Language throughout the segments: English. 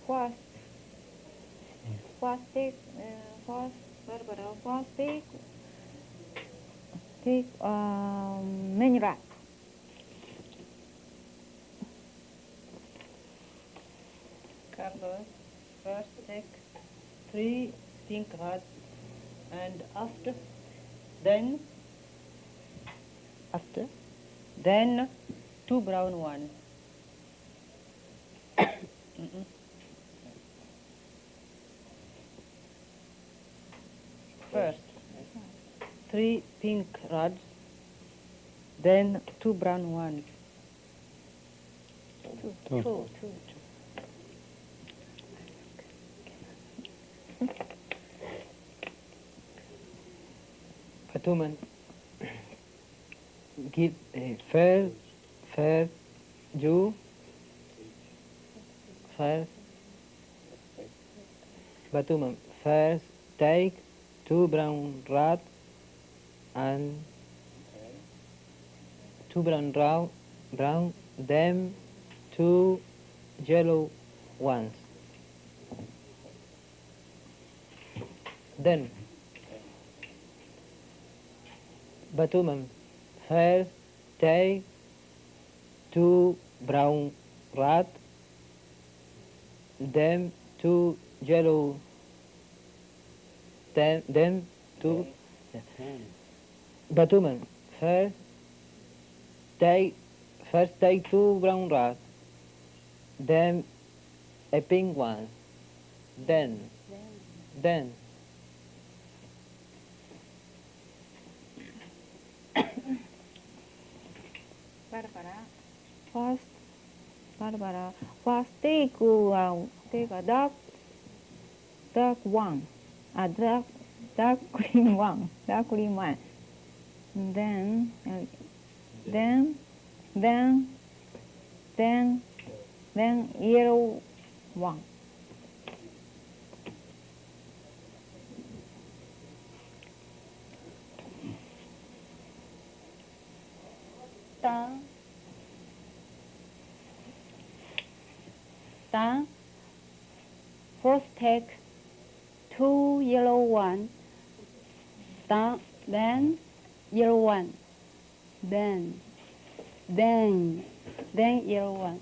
Barbara. First take Barbara. First take many rats. Carlos, first take 3 pink rods, and then 2 brown ones. First, 3 pink rods, then 2 brown ones. Two. Fatuman, give a first, Batuman, first take 2 brown rats and 2 brown, then 2 yellow ones. Then Batuman, first take 2 brown rats, then 2 yellow, then 2. Batuman, first take 2 brown rats, then a pink one, then. Barbara. First take a dark one, a dark green one. Then yellow one. Then first take 2 yellow one, then yellow one, then yellow one.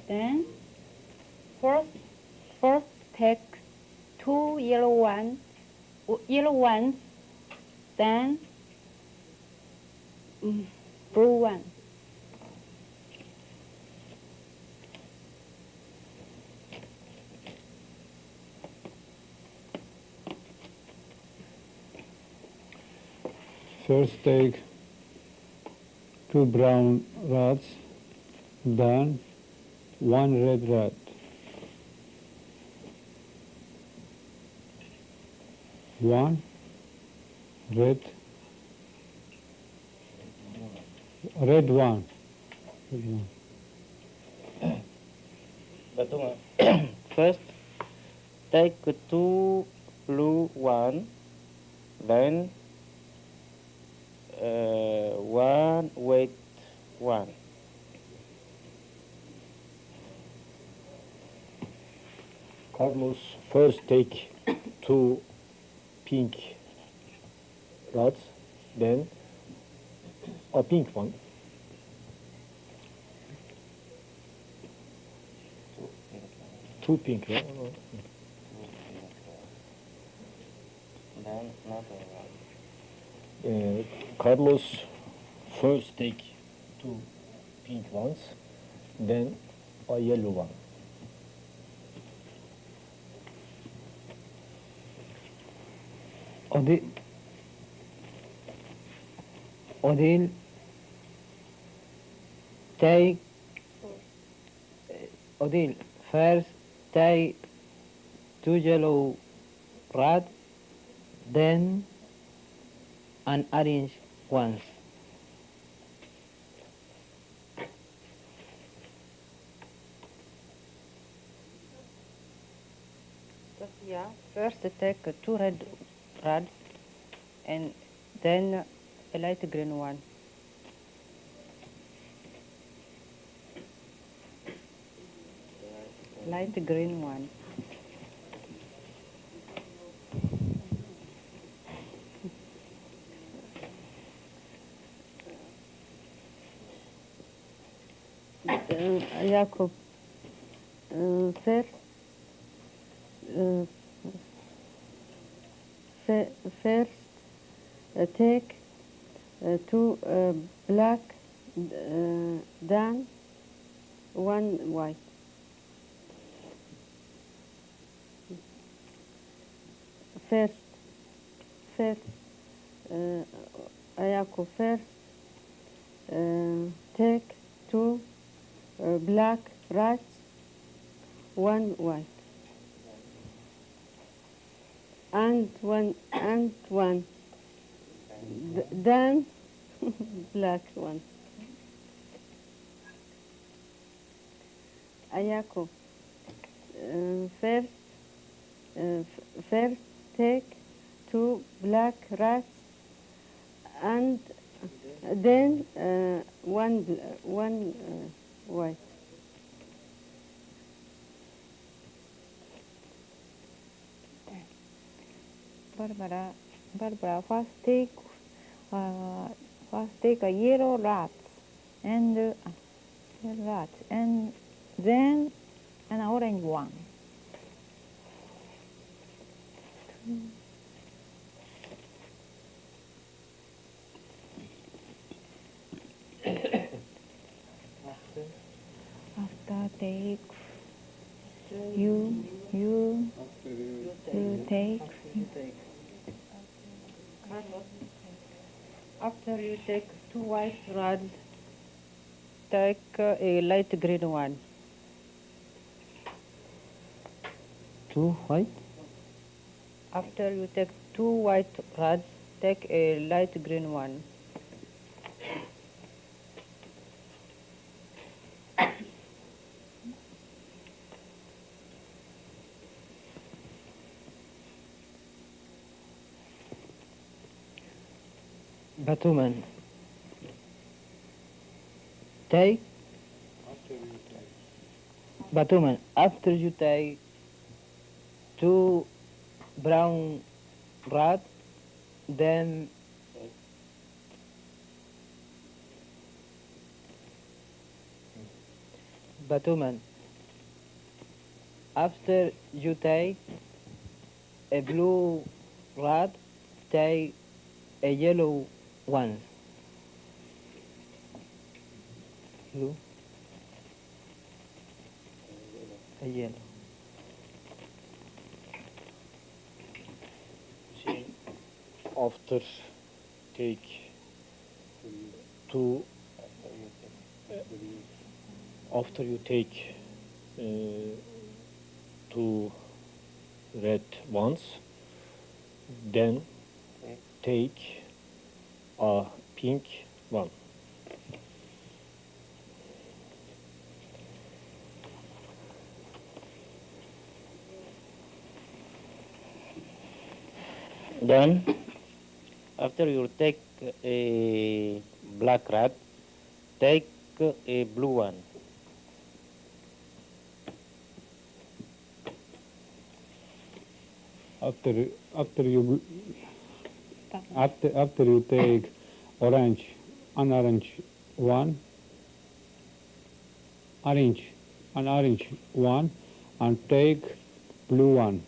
Then first take 2 yellow ones, then blue one. First take 2 brown rats, then 1 red rat. One red one. Batuma. First, take 2 blue one, then 1 white one. Carlos, first take 2 pink rods, then a pink one. Two pink rods. Then another one. Carlos, first take 2 pink ones, then a yellow one. Odile, take Odile, first take 2 yellow rats, then an orange ones. Sophia, first take 2 red rods, and then a light green one. Light green one. Jacob, first, first take two black, then one white. First, Jacob, first take two black rats, one white, and one, then black one. Ayako, first take two black rats, and then one white. Barbara, first take a yellow rat and then an orange one. After take you take. After you take two white rods, take a light green one. Two white? After you take two white rods, take a light green one. Batuman. Take. Batuman, after you take two brown rods, then Batuman, after you take a blue rod, take a yellow one. Blue. A yellow. After take two, after you take two red ones, then take a pink one. Then, after you take a black rat, take a blue one. After you take an orange one, and take blue one.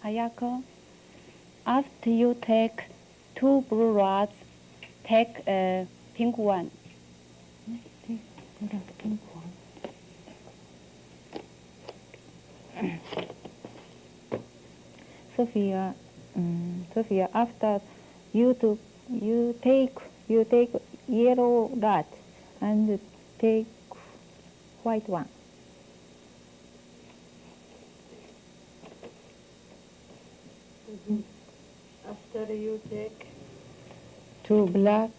Ayako, after you take two blue rods, take a pink one. Pink one. Sophia, after you take yellow rod and take white one. After you take two black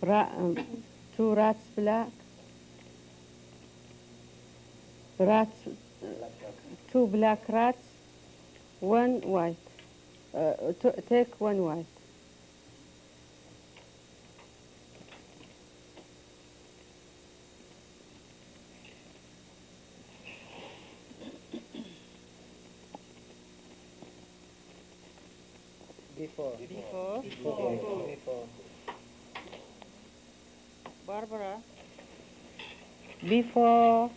two rats black, rats, two black rats, one white. Take one white. Before. Barbara, Before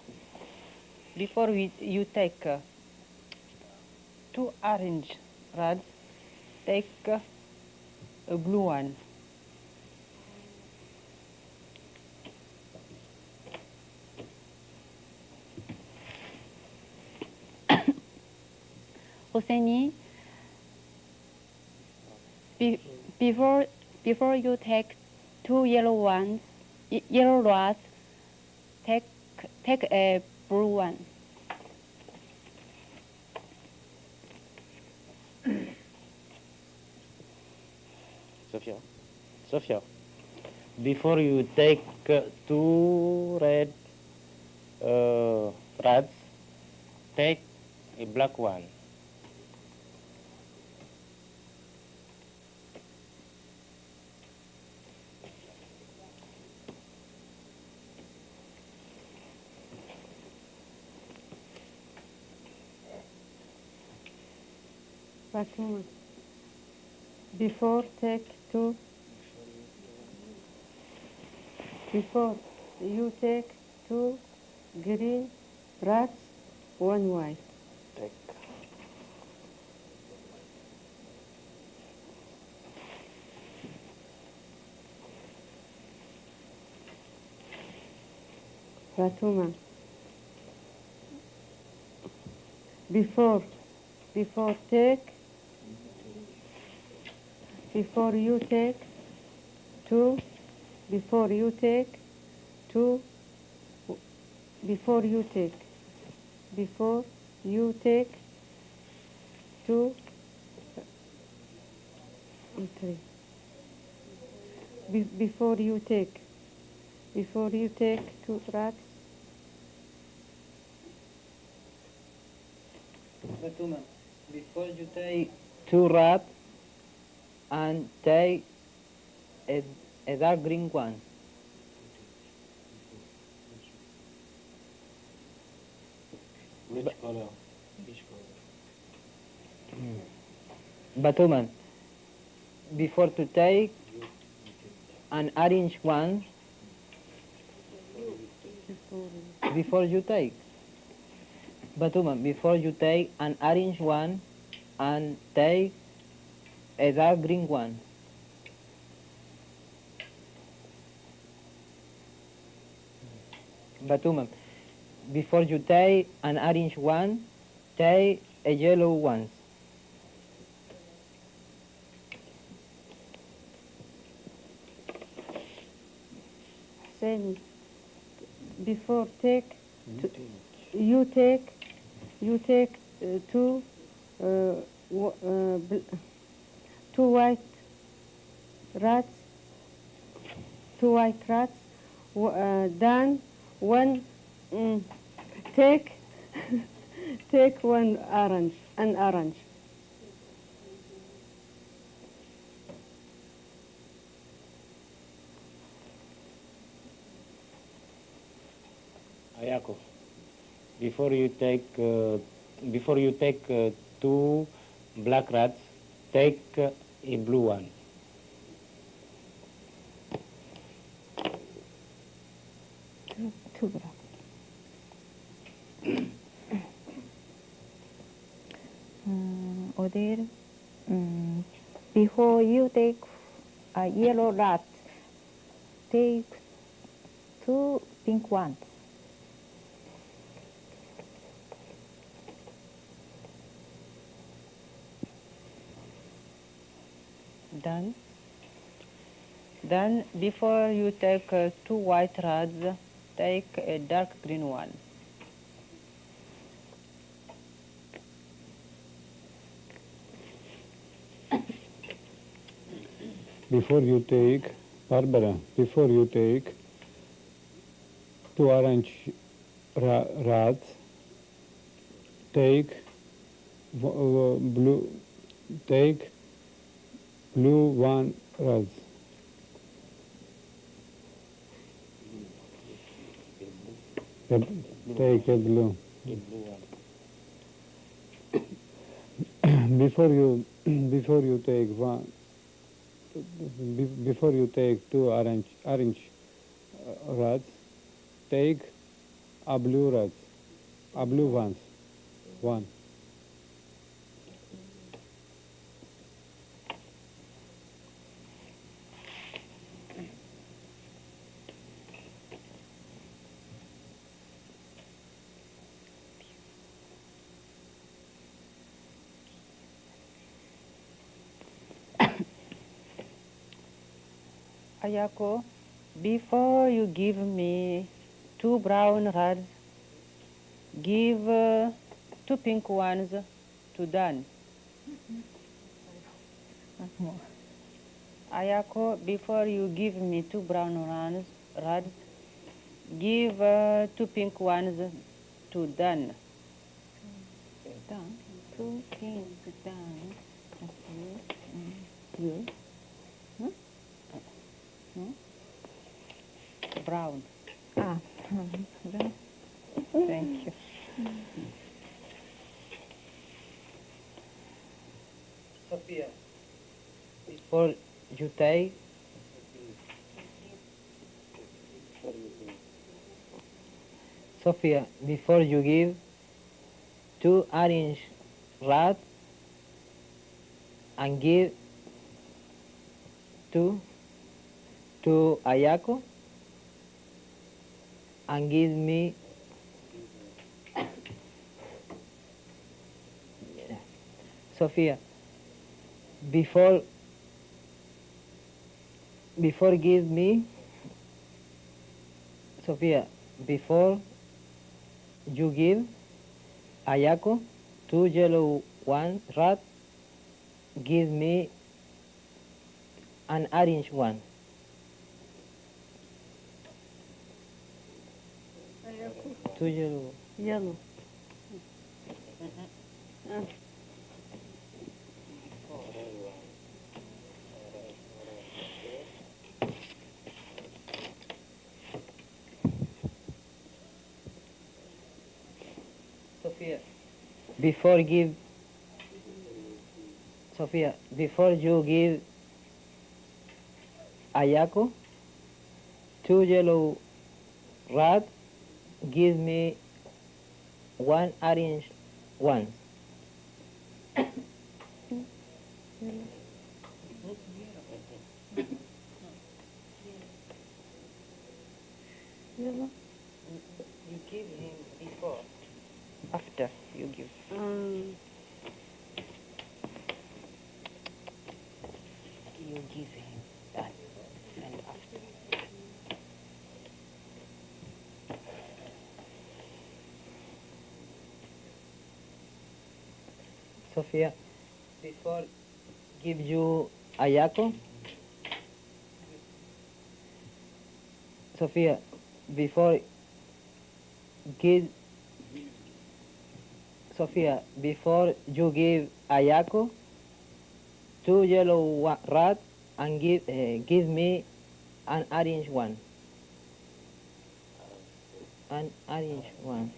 you take two orange rods, take a blue one. Hosseini, before you take two yellow rods, take a blue one. Sophia, before you take two red rods, take a black one. Fatuma, before take two. Before you take two green rats, one white. Take. Fatuma, before take, before you take two, before you take two, before you take two, three. Before you take two rats. Fatuma, before you take two rods and take a dark green one. Which color? Batuman, before to take an orange one, before you take. Batuman, before you take an orange one and take a dark green one. Batuman, before you take an orange one, take a yellow one. Same. Before take, you take two two white rats, then one take take one an orange. Ayako, before you take two black rats, take a blue one. Two black. Odile, before you take a yellow rat, take two pink ones. Then before you take two white rods, take a dark green one. Before you take Barbara, before you take 2 orange rods, take blue one rods. Take a blue. Before you take before you take 2 orange rods, take a blue rods, a blue ones, one. Ayako, before you give me 2 brown rods, give 2 pink ones to Dan. Ayako, before you give me 2 brown rods, give 2 pink ones to Dan. Done. 2 pink done. You. Brown. Ah. Thank you. Sophia, before you take Sophia, before you give 2 orange rods and give two to Ayako and give me Sophia, before give me Sophia, before you give Ayako 2 yellow one rat, give me an orange one. Two yellow. Yellow. Sophia, before give Sophia, before you give Ayako 2 yellow rat, give me 1 orange one. Yellow. You give him before. After you give. You give him that and after. Sophia, before give you Ayako. Sophia, before give Sophia, before you give Ayako 2 yellow rat and give me an orange one. An orange one.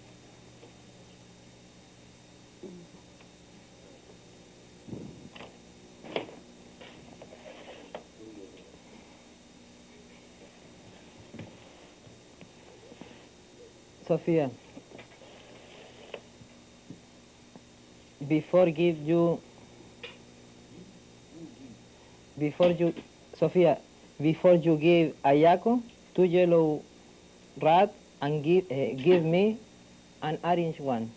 Sophia, before give you Sophia, before you give Ayako 2 yellow rat and give me an orange one.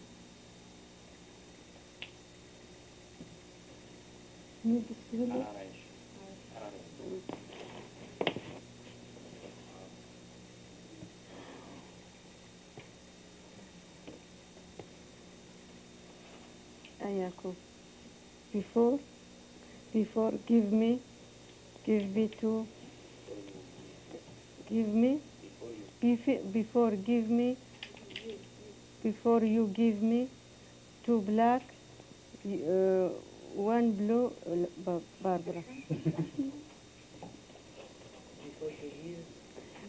Ayako, before give me 2 Give me. Before you give me 2 black, uh, 1 blue, Barbara.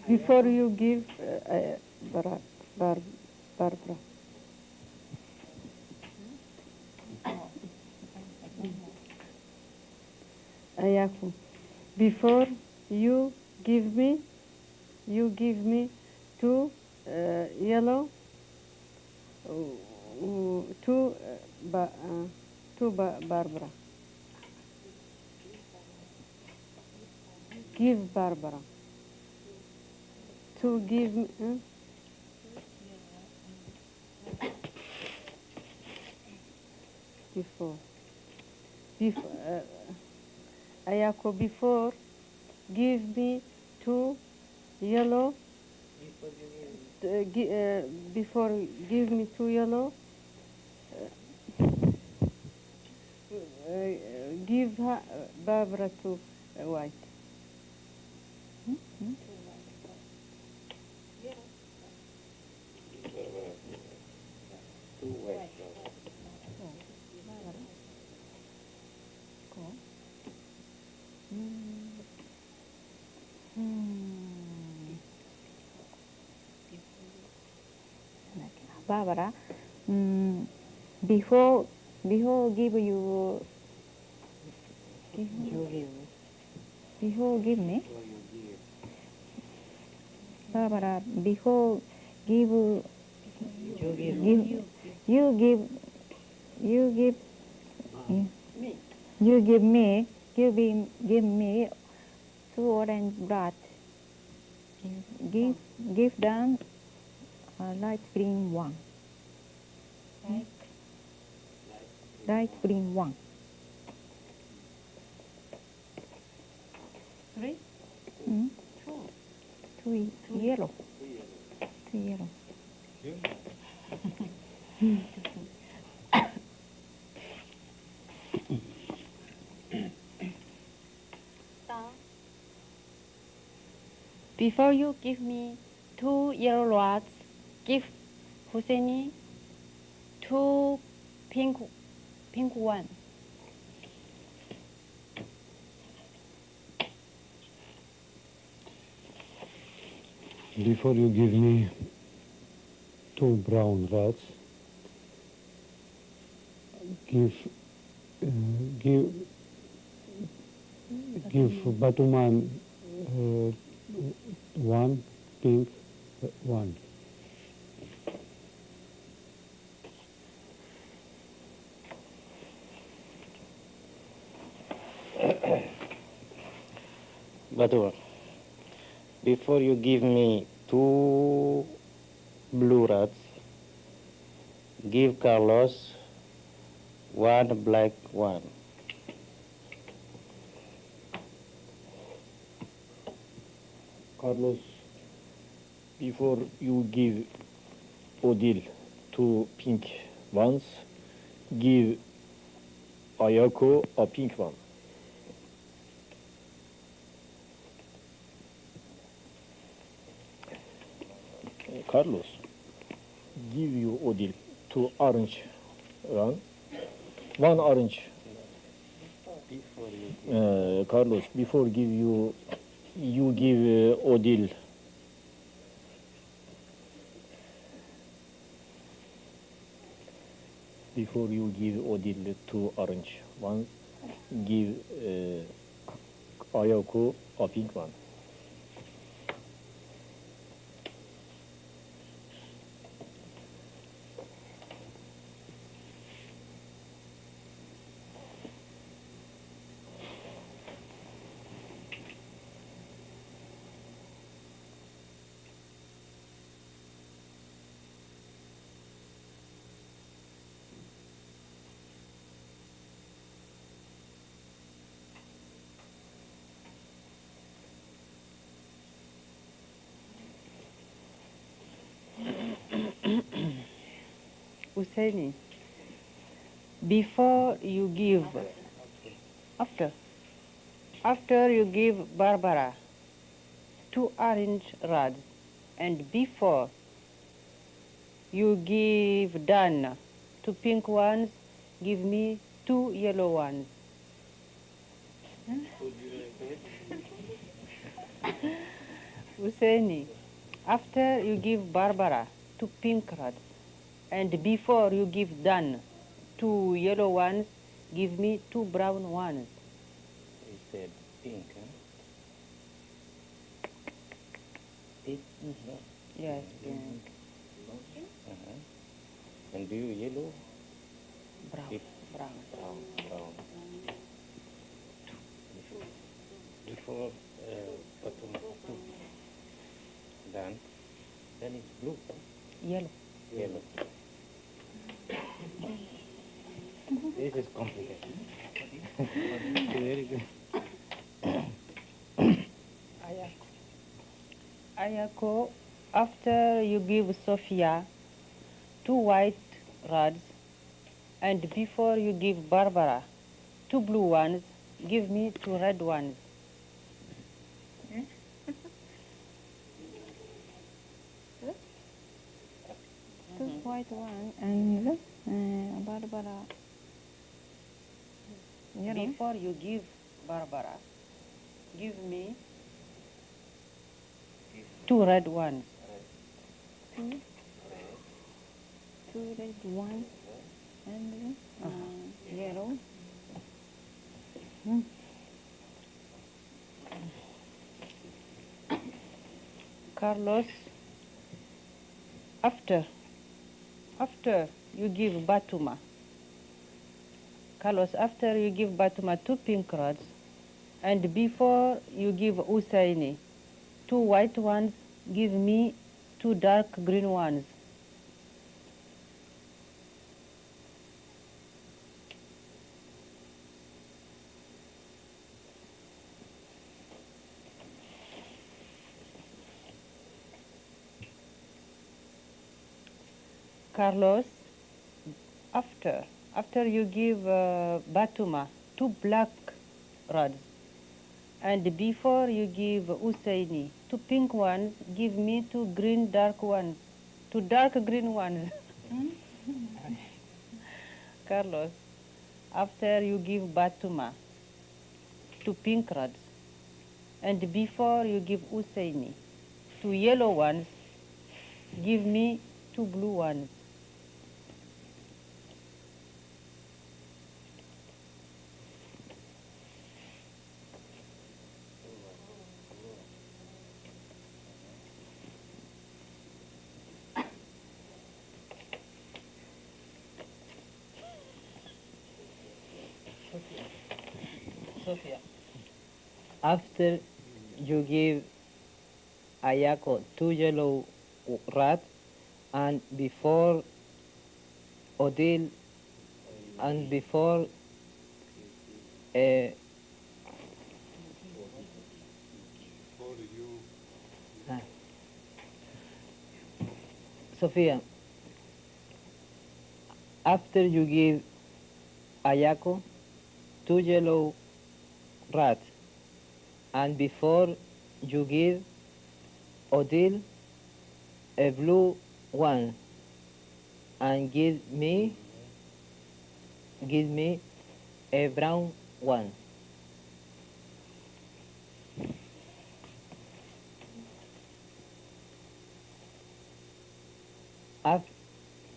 Before you give Barbara. Ayaku. Before you give me 2 yellow, 2 Barbara. Give Barbara. To give me. Before. Ayako, before give me 2 yellow. Before give me 2 yellow. Give her, Barbara 2 white. Barbara, before give you before give me Barbara, before give you give me 2 orange blood. Give them light green one. Light green one. 3? 2 yellow. 2 yellow. Before you give me 2 yellow rods, give Husseini 2 pink one. Before you give me 2 brown rats, give Batuman 1 pink one. Batur, before you give me 2 blue rats, give Carlos 1 black one. Carlos, before you give Odile 2 pink ones, give Ayako a pink one. Carlos, give you Odile 2 orange one orange. Carlos, before give you give Odile before you give Odile 2 orange one, give Ayako a pink one. Husseini, before you give, after you give Barbara 2 orange rods, and before you give done 2 pink ones, give me 2 yellow ones. Husseini, after you give Barbara 2 pink rods, and before you give Dan 2 yellow ones, give me 2 brown ones. He said pink, huh? Pink? No. Yes, pink. And do you yellow? Brown, If- brown. Brown. Before bottom two. Then it's blue, Yellow. yellow. This is complicated. Very good. Ayako, after you give Sophia 2 white rods, and before you give Barbara 2 blue ones, give me 2 red ones. Two white one and Barbara yellow. Before you give Barbara, give me 2 red ones. Two red one and yellow. Carlos, after you give Batuma, Carlos, after you give Batuma 2 pink rods, and before you give Usaini 2 white ones, give me 2 dark green ones. Carlos, after you give Batuma 2 black rods, and before you give Usaini 2 pink ones, give me 2 green dark ones, 2 dark green ones. Carlos, after you give Batuma 2 pink rods, and before you give Usaini 2 yellow ones, give me 2 blue ones. Sophia, after you give Ayako 2 yellow rats, and before Odile, and before Sophia, after you give Ayako 2 yellow rats, and before you give Odile a blue one, and give me a brown one.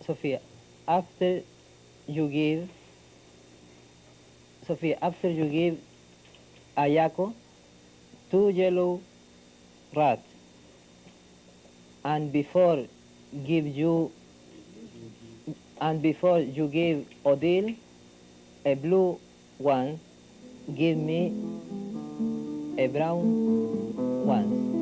Sophia, after you give Ayako 2 yellow rats, and before you give Odile a blue one, give me a brown one.